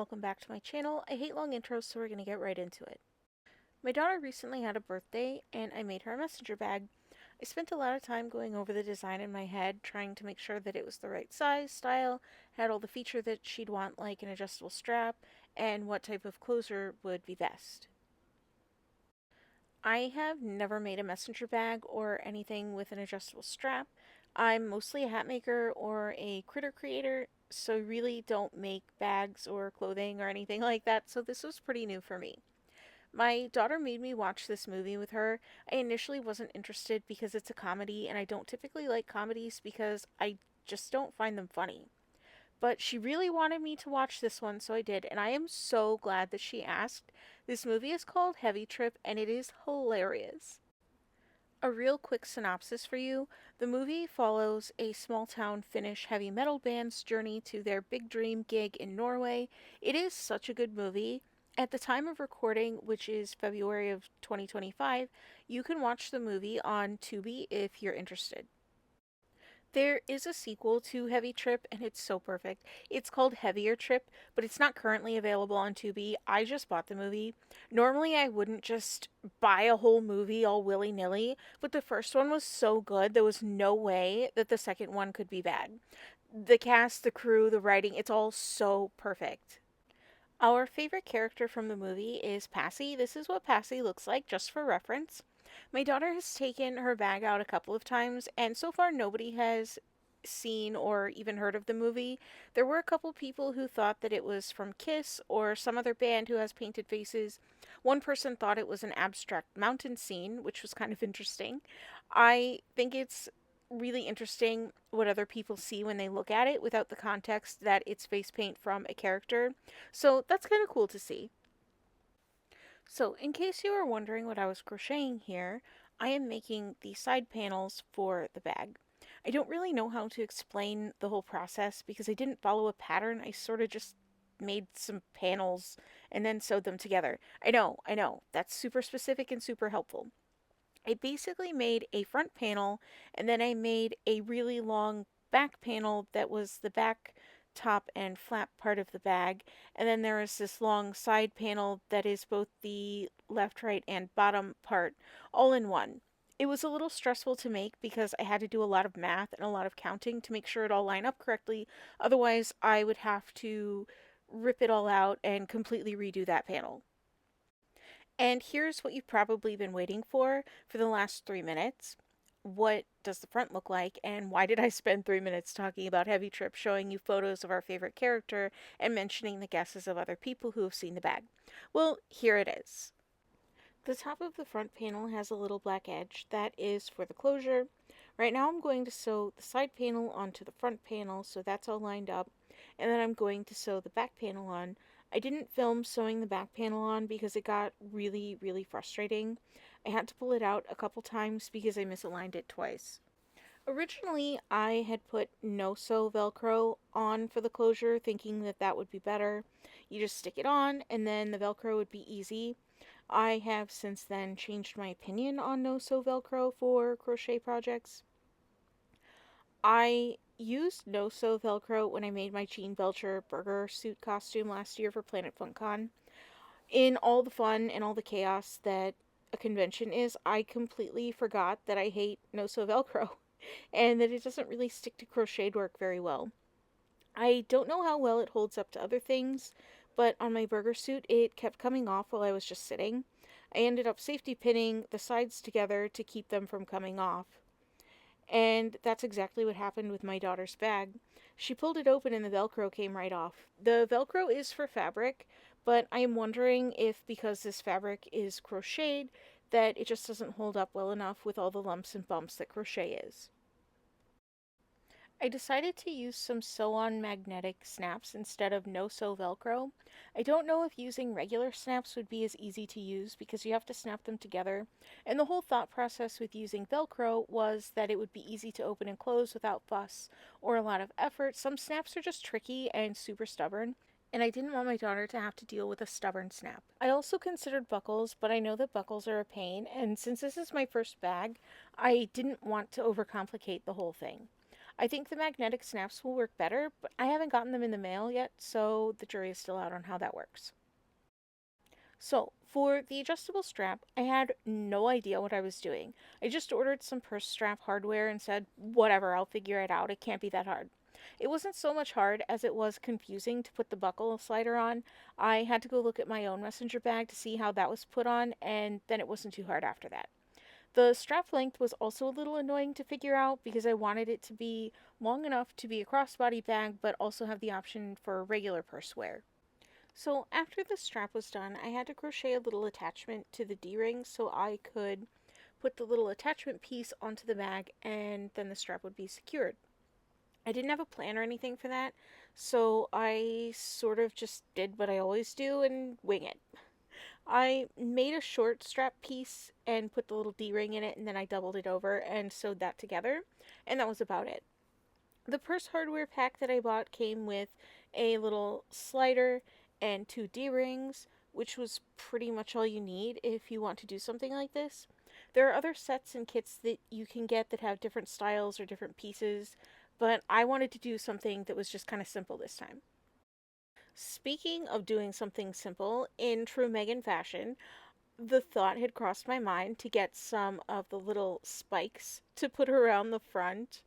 welcome back to my channel. I hate long intros, so we're going to get right into it. My daughter recently had a birthday, and I made her a messenger bag. I spent a lot of time going over the design in my head, trying to make sure that it was the right size, style, had all the feature that she'd want, like an adjustable strap, and what type of closure would be best. I have never made a messenger bag or anything with an adjustable strap. I'm mostly a hat maker or a critter creator, so I really don't make bags or clothing or anything like that, so this was pretty new for me. My daughter made me watch this movie with her. I initially wasn't interested because it's a comedy, and I don't typically like comedies because I just don't find them funny. But she really wanted me to watch this one, so I did, and I am so glad that she asked. This movie is called Heavy Trip, and it is hilarious. A real quick synopsis for you. The movie follows a small town Finnish heavy metal band's journey to their big dream gig in Norway. It is such a good movie. At the time of recording, which is February of 2025, you can watch the movie on Tubi if you're interested. There is a sequel to Heavy Trip, and it's so perfect. It's called Heavier Trip, but it's not currently available on Tubi. I just bought the movie. Normally, I wouldn't just buy a whole movie all willy nilly, but the first one was so good, there was no way that the second one could be bad. The cast, the crew, the writing, it's all so perfect. Our favorite character from the movie is Pasi. This is what Pasi looks like, just for reference. My daughter has taken her bag out a couple of times, and so far nobody has seen or even heard of the movie. There were a couple people who thought that it was from Kiss or some other band who has painted faces. One person thought it was an abstract mountain scene, which was kind of interesting. I think it's really interesting what other people see when they look at it without the context that it's face paint from a character. So that's kind of cool to see. So, in case you were wondering what I was crocheting here, I am making the side panels for the bag. I don't really know how to explain the whole process because I didn't follow a pattern. I sort of just made some panels and then sewed them together. I know, that's super specific and super helpful. I basically made a front panel and then I made a really long back panel that was the back top and flap part of the bag, and then there is this long side panel that is both the left, right, and bottom part all in one. It was a little stressful to make because I had to do a lot of math and a lot of counting to make sure it all lined up correctly. Otherwise, I would have to rip it all out and completely redo that panel. And here's what you've probably been waiting for the last 3 minutes. What does the front look like, and why did I spend 3 minutes talking about Heavy Trip, showing you photos of our favorite character, and mentioning the guesses of other people who have seen the bag? Well, here it is. The top of the front panel has a little black edge. That is for the closure. Right now I'm going to sew the side panel onto the front panel, so that's all lined up, and then I'm going to sew the back panel on. I didn't film sewing the back panel on because it got really frustrating. I had to pull it out a couple times because I misaligned it twice. Originally, I had put no sew Velcro on for the closure, thinking that that would be better. You just stick it on, and then the Velcro would be easy. I have since then changed my opinion on no sew Velcro for crochet projects. I used no sew Velcro when I made my Jean Belcher burger suit costume last year for Planet FunCon. In all the fun and all the chaos that a convention is, I completely forgot that I hate no sew Velcro and that it doesn't really stick to crocheted work very well. I don't know how well it holds up to other things, but on my burger suit it kept coming off while I was just sitting. I ended up safety pinning the sides together to keep them from coming off. And that's exactly what happened with my daughter's bag. She pulled it open and the Velcro came right off. The Velcro is for fabric, but I am wondering if because this fabric is crocheted, that it just doesn't hold up well enough with all the lumps and bumps that crochet is. I decided to use some sew-on magnetic snaps instead of no-sew Velcro. I don't know if using regular snaps would be as easy to use because you have to snap them together, and the whole thought process with using Velcro was that it would be easy to open and close without fuss or a lot of effort. Some snaps are just tricky and super stubborn, and I didn't want my daughter to have to deal with a stubborn snap. I also considered buckles, but I know that buckles are a pain, and since this is my first bag, I didn't want to overcomplicate the whole thing. I think the magnetic snaps will work better, but I haven't gotten them in the mail yet, so the jury is still out on how that works. So, for the adjustable strap, I had no idea what I was doing. I just ordered some purse strap hardware and said, whatever, I'll figure it out. It can't be that hard. It wasn't so much hard as it was confusing to put the buckle slider on. I had to go look at my own messenger bag to see how that was put on, and then it wasn't too hard after that. The strap length was also a little annoying to figure out because I wanted it to be long enough to be a crossbody bag, but also have the option for regular purse wear. So after the strap was done, I had to crochet a little attachment to the D-ring so I could put the little attachment piece onto the bag and then the strap would be secured. I didn't have a plan or anything for that, so I sort of just did what I always do and wing it. I made a short strap piece and put the little D-ring in it, and then I doubled it over and sewed that together, and that was about it. The purse hardware pack that I bought came with a little slider and two D-rings, which was pretty much all you need if you want to do something like this. There are other sets and kits that you can get that have different styles or different pieces, but I wanted to do something that was just kind of simple this time. Speaking of doing something simple, in true Megan fashion, the thought had crossed my mind to get some of the little spikes to put around the front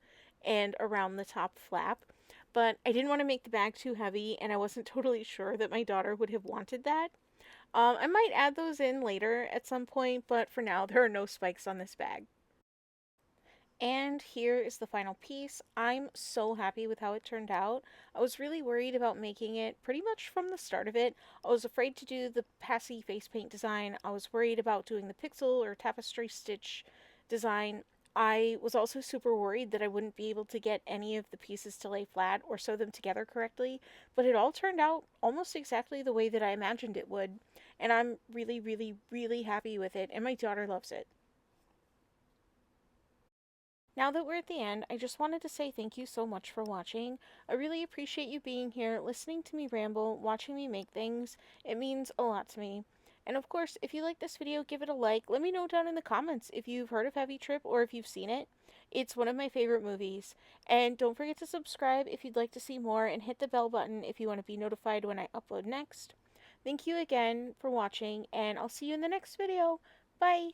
and around the top flap, but I didn't want to make the bag too heavy and I wasn't totally sure that my daughter would have wanted that. I might add those in later at some point, but for now there are no spikes on this bag. And here is the final piece. I'm so happy with how it turned out. I was really worried about making it pretty much from the start of it. I was afraid to do the Pasi face paint design. I was worried about doing the pixel or tapestry stitch design. I was also super worried that I wouldn't be able to get any of the pieces to lay flat or sew them together correctly, but it all turned out almost exactly the way that I imagined it would, and I'm really, really, really happy with it, and my daughter loves it. Now that we're at the end, I just wanted to say thank you so much for watching. I really appreciate you being here, listening to me ramble, watching me make things. It means a lot to me. And of course, if you like this video, give it a like. Let me know down in the comments if you've heard of Heavy Trip or if you've seen it. It's one of my favorite movies. And don't forget to subscribe if you'd like to see more and hit the bell button if you want to be notified when I upload next. Thank you again for watching, and I'll see you in the next video. Bye!